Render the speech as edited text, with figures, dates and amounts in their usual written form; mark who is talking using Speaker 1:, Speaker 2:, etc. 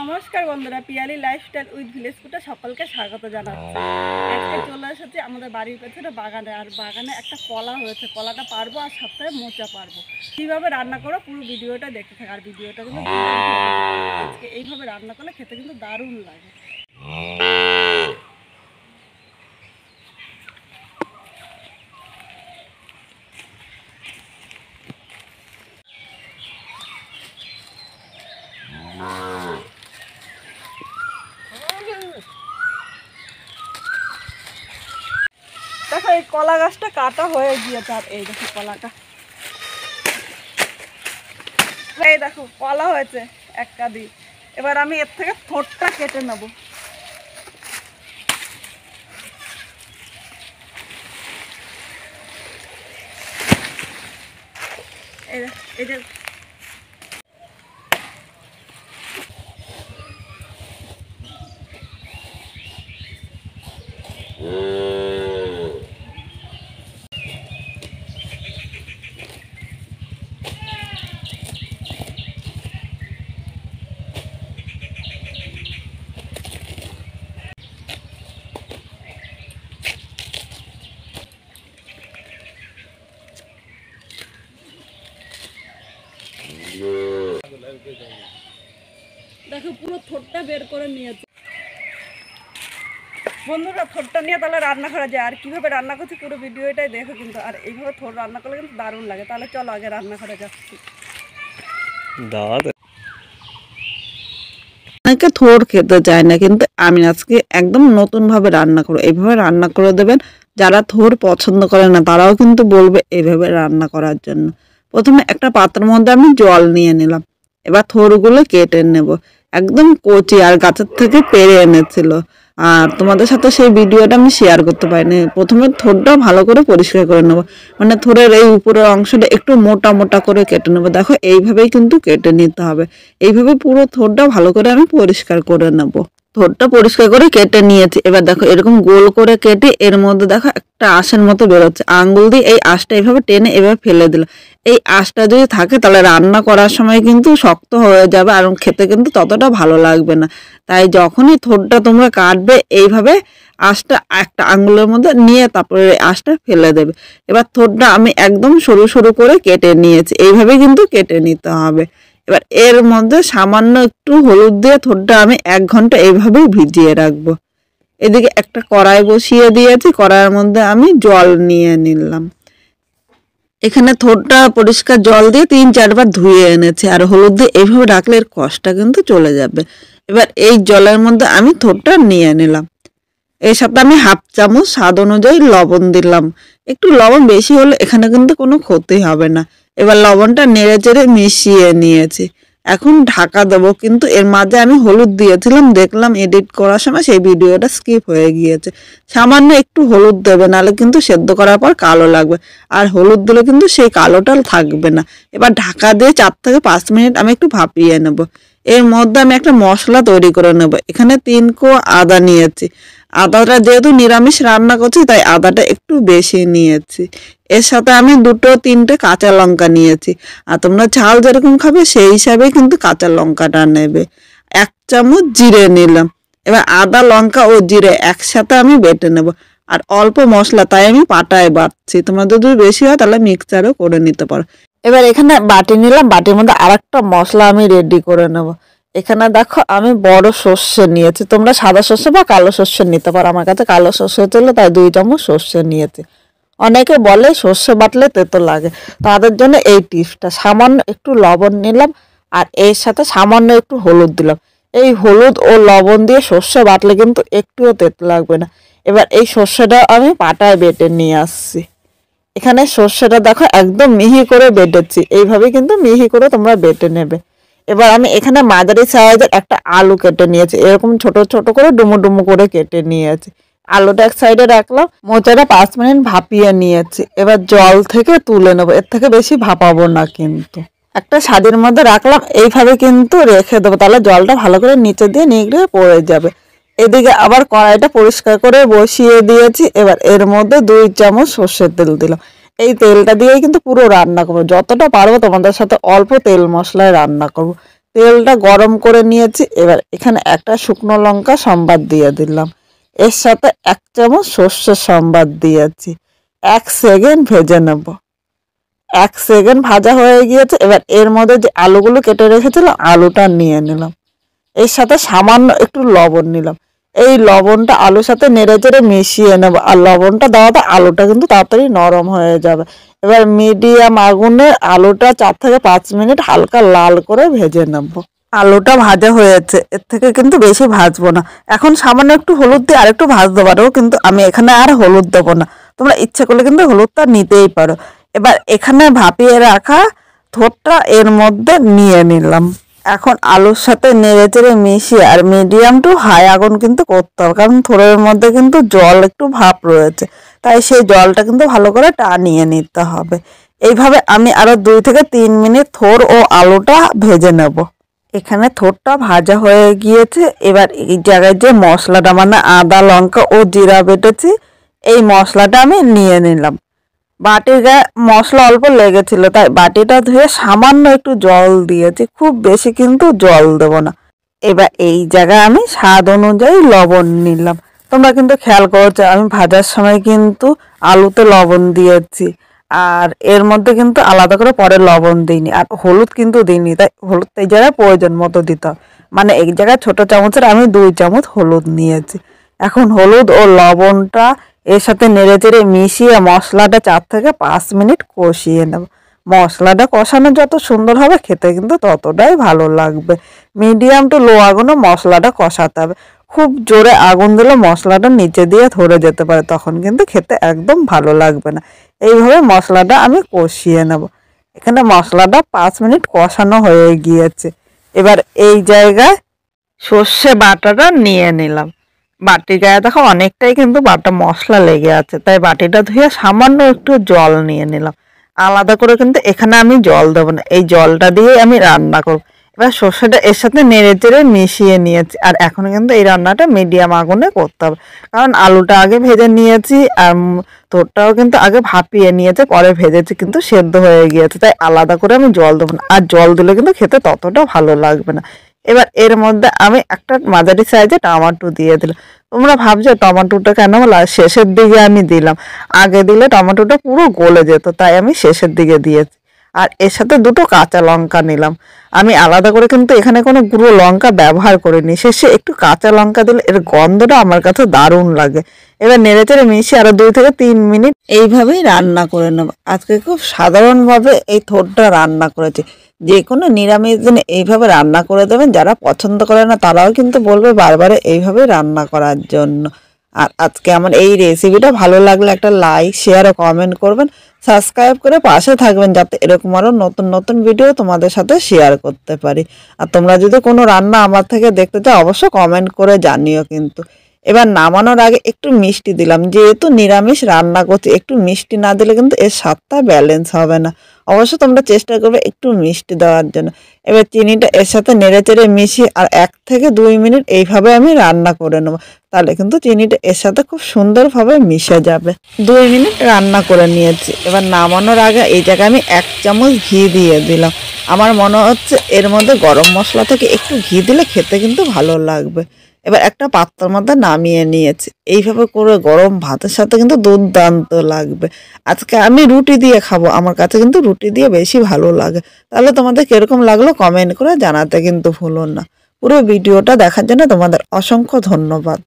Speaker 1: নমস্কার বন্ধুরা, Piyali lifestyle with village ফুডে সকলকে স্বাগত জানাচ্ছি। আজকে চলে এসেছি আমাদের বাড়ির পেছনে বাগানে। আর বাগানে একটা কলা হয়েছে, কলাটা পারবো আর সাথে মোচা পারবো। কীভাবে রান্না করো পুরো ভিডিওটা দেখতে থাক। আর ভিডিওটা কিন্তু আজকে এইভাবে রান্না করলে খেতে কিন্তু দারুণ লাগে। দেখো এই কলা গাছটা কাটা হয়ে গিয়েছে। আর এই দেখো কলাটা, এই দেখো কলা হয়েছে একটা দিই। এবার আমি এর থেকে থোড়টা কেটে নেব। এই যে দেখো পুরো থোড়টা বের করে নিয়েছে বন্ধুরা। থোড়টা নিয়ে তাহলে রান্না করা যায়। আর কিভাবে রান্না করছি পুরো ভিডিওটাই দেখো কিন্তু। আর এইভাবে থোড় রান্না করলে কিন্তু দারুণ লাগে। তাহলে চলো আগে রান্না করে যাচ্ছি।
Speaker 2: অনেকে থোড় খেতে চায় না, কিন্তু আমি আজকে একদম নতুন ভাবে রান্না করবো। এইভাবে রান্না করে দেবেন, যারা থোড় পছন্দ করে না তারাও কিন্তু বলবে এইভাবে রান্না করার জন্য। প্রথমে একটা পাত্রের মধ্যে আমি জল নিয়ে নিলাম। এবার থোড়গুলো কেটে নেব। একদম কচি আর গাছের থেকে পেরে এনেছিল। আর তোমাদের সাথে সেই ভিডিওটা আমি শেয়ার করতে পারিনি। প্রথমে থোড়টা ভালো করে পরিষ্কার করে নেব, মানে থোড়ের এই উপরের অংশটা একটু মোটা মোটা করে কেটে নেব। দেখো এইভাবেই কিন্তু কেটে নিতে হবে। এইভাবে পুরো থোড়টা ভালো করে আমি পরিষ্কার করে নেব। থোড়টা পরিষ্কার করে কেটে নিয়েছি। এবার দেখো এরকম গোল করে কেটে এর মধ্যে দেখো একটা আঁশের মতো বেরোচ্ছে। আঙ্গুল দিয়ে এই আঁশটা এইভাবে টেনে এভাবে ফেলে দিল। এই আঁশটা যদি থাকে তাহলে রান্না করার সময় কিন্তু শক্ত হয়ে যাবে আর খেতে কিন্তু ততটা ভালো লাগবে না। তাই যখনই থোড়টা তোমরা কাটবে এইভাবে আঁশটা একটা আঙ্গুলের মধ্যে নিয়ে তারপরে আঁশটা ফেলে দেবে। এবার থোড়টা আমি একদম সরু সরু করে কেটে নিয়েছি। এইভাবে কিন্তু কেটে নিতে হবে। এবার এর মধ্যে সামান্য একটু হলুদ দিয়ে থোড়টা আমি 1 ঘন্টা এইভাবেই ভিজিয়ে রাখবো। এদিকে একটা কড়াই বসিয়ে দিয়েছি। কড়াইয়ের মধ্যে আমি জল নিয়ে নিলাম। এখানে থোড়টা পরিষ্কার জল দিয়ে 3-4 বার ধুয়ে এনেছি। আর হলুদ দিয়ে এইভাবে রাখলে এর কষটা কিন্তু চলে যাবে। এবার এই জলের মধ্যে আমি থোড়টা নিয়ে নিলাম। এর সাথে আমি 1/2 চামচ স্বাদ অনুযায়ী লবণ দিলাম। একটু লবণ বেশি হলে এখানে কিন্তু কোনো ক্ষতি হবে না। এবার লবণটা নেড়ে চেড়ে মিশিয়ে নিয়েছি। এখন ঢাকা দেবো, কিন্তু এর মাঝে আমি হলুদ দিয়েছিলাম, দেখলাম এডিট করার সময় সেই ভিডিওটা স্কিপ হয়ে গিয়েছে। সামান্য একটু হলুদ দেবে, নাহলে কিন্তু সেদ্ধ করার পর কালো লাগবে। আর হলুদ দিলে কিন্তু সেই কালোটা থাকবে না। এবার ঢাকা দিয়ে 4 থেকে 5 মিনিট আমি একটু ভাপিয়ে নেব। এর মধ্যে আমি একটা মশলা তৈরি করে নেব। এখানে 3 কোয়া আদা নিয়েছি। আদাটা যেহেতু নিরামিষ রান্না করছি তাই আদাটা একটু বেশি নিয়েছি। এর সাথে আমি 2-3টে কাঁচা লঙ্কা নিয়েছি। আর তোমরা ঝাল যেরকম খাবে সেই হিসাবে কিন্তু কাঁচা লঙ্কাটা নেবে। 1 চামচ জিরে নিলাম। এবার আদা লঙ্কা ও জিরে একসাথে আমি বেটে নেব। আর অল্প মশলা, তাই আমি পাটায় বাটছি। তোমাদের যদি বেশি হয় তাহলে মিক্সচারও করে নিতে পারো। এবার এখানে বাটি নিলাম। বাটির মধ্যে আরেকটা মশলা আমি রেডি করে নেব। এখানে দেখো আমি বড় সর্ষে নিয়েছি। তোমরা সাদা সর্ষে বা কালো সর্ষে নিতে পারো। আমার কাছে কালো সর্ষে ছিল তাই 2 চামচ সর্ষে নিয়েছি। অনেকে বলে সর্ষে বাটলে তেতো লাগে, তাদের জন্য এই টিপসটা। সামান্য একটু লবণ নিলাম আর এর সাথে সামান্য একটু হলুদ দিলাম। এই হলুদ ও লবণ দিয়ে সর্ষে বাটলে কিন্তু একটুও তেতো লাগবে না। এবার এই সর্ষেটা আমি পাটায় বেটে নিয়ে আসছি। এখানে সর্ষেটা দেখো একদম মিহি করে বেটেছি। এইভাবে কিন্তু মিহি করে তোমরা বেটে নেবে। এবার আমি এখানে মাঝারি সাইজের একটা আলু কেটে নিয়েছি। এরকম ছোট ছোট করে ডুমো ডুমো করে কেটে নিয়েছি। আলুটা এক সাইডে রাখলাম। মোচাটা 5 মিনিট ভাপিয়ে নিয়েছি। এবার জল থেকে তুলে নেবো, এর থেকে বেশি ভাপাবো না কিন্তু। একটা শাড়ির মধ্যে রাখলাম, এইভাবে কিন্তু রেখে দেবো, তাহলে জলটা ভালো করে নিচে দিয়ে নিগড়ে পড়ে যাবে। এদিকে আবার কড়াইটা পরিষ্কার করে বসিয়ে দিয়েছি। এবার এর মধ্যে 2 চামচ সর্ষের তেল দিলাম। এই তেলটা দিয়েই কিন্তু পুরো রান্না করবো। যতটা পারবো তোমাদের সাথে অল্প তেল মশলায় রান্না করবো। তেলটা গরম করে নিয়েছি। এবার এখানে একটা শুকনো লঙ্কা সম্বাদ দিয়ে দিলাম, এর সাথে 1 চামচ সর্ষের সম্বাদ দিয়েছি। 1 সেকেন্ড ভেজে নেব। 1 সেকেন্ড ভাজা হয়ে গিয়েছে। এবার এর মধ্যে যে আলুগুলো কেটে রেখেছিলাম আলুটা নিয়ে নিলাম, এর সাথে সামান্য একটু লবণ নিলাম। এই লবণটা আলুর সাথে নেড়ে চেড়ে মিশিয়ে নেব। আর লবণটা দেওয়াতে আলুটা কিন্তু তাড়াতাড়ি নরম হয়ে যাবে। এবার মিডিয়াম আগুনে আলুটা 4 থেকে 5 মিনিট হালকা লাল করে ভেজে নেব। আলুটা ভাজা হয়েছে, এর থেকে কিন্তু বেশি ভাজবো না। এখন সামান্য একটু হলুদ দিয়ে আরেকটু ভাজতে পারো, কিন্তু আমি এখানে আর হলুদ দেবো না। তোমরা ইচ্ছে করলে কিন্তু হলুদটা নিতেই পারো। এবার এখানে ভাপিয়ে রাখা থোরটা এর মধ্যে নিয়ে নিলাম। এখন আলুর সাথে নেড়ে চেড়ে মিশিয়ে আর মিডিয়াম টু হাই আগুন কিন্তু করতে হবে, কারণ থোড়ের মধ্যে কিন্তু জল একটু ভাপ রয়েছে, তাই সেই জলটা কিন্তু ভালো করে টানিয়ে নিতে হবে। এইভাবে আমি আরো 2 থেকে 3 মিনিট থোর ও আলুটা ভেজে নেব। এখানে থোরটা ভাজা হয়ে গিয়েছে। এবার এই জায়গায় যে মশলাটা মানে আদা লঙ্কা ও জিরা বেটেছি, এই মশলাটা আমি নিয়ে নিলাম। বাটির গায়ে মশলা অল্প লেগেছিল, তাই বাটিটা ধুয়ে সামান্য একটু জল দিয়েছি, খুব বেশি কিন্তু জল দেব না। এবার এই জায়গায় আমি স্বাদ অনুযায়ী লবণ নিলাম। তোমরা কিন্তু খেয়াল করেছো আমি ভাজার সময় কিন্তু আলুতে লবণ দিয়েছি, আর এর মধ্যে কিন্তু আলাদা করে পরে লবণ দিইনি, আর হলুদ কিন্তু দিইনি, তাই হলুদ এই জায়গায় প্রয়োজন মতো দিতে হবে। মানে এই জায়গায় ছোট চামচের আমি 2 চামচ হলুদ নিয়েছি। এখন হলুদ ও লবণটা এর সাথে নেড়ে চেড়ে মিশিয়ে মশলাটা 4 থেকে 5 মিনিট কষিয়ে নেব। মশলাটা কষানো যত সুন্দর হবে খেতে কিন্তু ততটাই ভালো লাগবে। মিডিয়াম টু লো আগুনে মশলাটা কষাতে হবে। খুব জোরে আগুন দিলে মশলাটা নিচে দিয়ে ধরে যেতে পারে, তখন কিন্তু খেতে একদম ভালো লাগবে না। এইভাবে মশলাটা আমি কষিয়ে নেব। এখানে মশলাটা 5 মিনিট কষানো হয়ে গিয়েছে। এবার এই জায়গায় সর্ষে বাটাটা নিয়ে নিলাম। বাটির গায়ে দেখো অনেকটাই কিন্তু বাটা মশলা লেগে আছে, তাই বাটিটা ধুয়ে সামান্য একটু জল নিয়ে নিলাম। আলাদা করে কিন্তু এখানে আমি জল দেবো না, এই জলটা দিয়ে আমি রান্না করব। এবার সর্ষেটা এর সাথে নেড়ে চেড়ে মিশিয়ে নিয়েছি। আর এখন কিন্তু এই রান্নাটা মিডিয়াম আগুনে করতে হবে, কারণ আলুটা আগে ভেজে নিয়েছি আর তোরটাও কিন্তু আগে ভাপিয়ে নিয়েছে, পরে ভেজেছি কিন্তু সেদ্ধ হয়ে গিয়েছে, তাই আলাদা করে আমি জল দেবো না। আর জল দিলে কিন্তু খেতে ততটা ভালো লাগবে না। এবার এর মধ্যে আমি একটা মাঝারি সাইজে টমেটো দিয়ে দিলাম। তোমরা ভাবছো টমেটোটা কেন শেষের দিকে আমি দিলাম, আগে দিলে টমেটোটা পুরো গলে যেত, তাই আমি শেষের দিকে দিয়েছি। আর এর সাথে 2টো কাঁচা লঙ্কা নিলাম। আমি আলাদা করে কিন্তু এখানে কোনো গুঁড়ো লঙ্কা ব্যবহার করিনি, শেষে একটু কাঁচা লঙ্কা দিলে এর গন্ধটা আমার কাছে দারুণ লাগে। এবার নেড়েচেড়ে মিশিয়ে আরো 2 থেকে 3 মিনিট এইভাবেই রান্না করে নেব। আজকে খুব সাধারণভাবে এই থোরটা রান্না করেছি। যে কোনো নিরামিষ দিনে এইভাবে রান্না করে দেবেন, যারা পছন্দ করে না তারাও কিন্তু বলবে বারবার এইভাবে রান্না করার জন্য। আর আজকে আমার এই রেসিপিটা ভালো লাগলে একটা লাইক শেয়ার ও কমেন্ট করবেন, সাবস্ক্রাইব করে পাশে থাকবেন, যাতে এরকম আরও নতুন নতুন ভিডিও তোমাদের সাথে শেয়ার করতে পারি। আর তোমরা যদি কোনো রান্না আমার থেকে দেখতে চাও অবশ্যই কমেন্ট করে জানিও কিন্তু। এবার নামানোর আগে একটু মিষ্টি দিলাম, যেহেতু নিরামিষ রান্না করছি একটু মিষ্টি না দিলে কিন্তু এর স্বাদটা ব্যালেন্স হবে না। অবশ্য তোমরা চেষ্টা করবে একটু মিষ্টি দেওয়ার জন্য। এবার চিনিটা এর সাথে নেড়ে চেড়ে মিশিয়ে আর 1 থেকে 2 মিনিট এইভাবে আমি রান্না করে নেবো, তাহলে কিন্তু চিনিটা এর সাথে খুব সুন্দরভাবে মিশে যাবে। 2 মিনিট রান্না করে নিয়েছি। এবার নামানোর আগে এই জায়গায় আমি 1 চামচ ঘি দিয়ে দিলাম। আমার মনে হচ্ছে এর মধ্যে গরম মশলা থেকে একটু ঘি দিলে খেতে কিন্তু ভালো লাগবে। এবার একটা পাত্রের মধ্যে নামিয়ে নিয়েছি। এইভাবে করে গরম ভাতের সাথে কিন্তু দুর্দান্ত লাগবে। আজকে আমি রুটি দিয়ে খাবো, আমার কাছে কিন্তু রুটি দিয়ে বেশি ভালো লাগে। তাহলে তোমাদের কিরকম লাগলো কমেন্ট করে জানাতে কিন্তু ভুলো না। পুরো ভিডিওটা দেখার জন্য তোমাদের অসংখ্য ধন্যবাদ।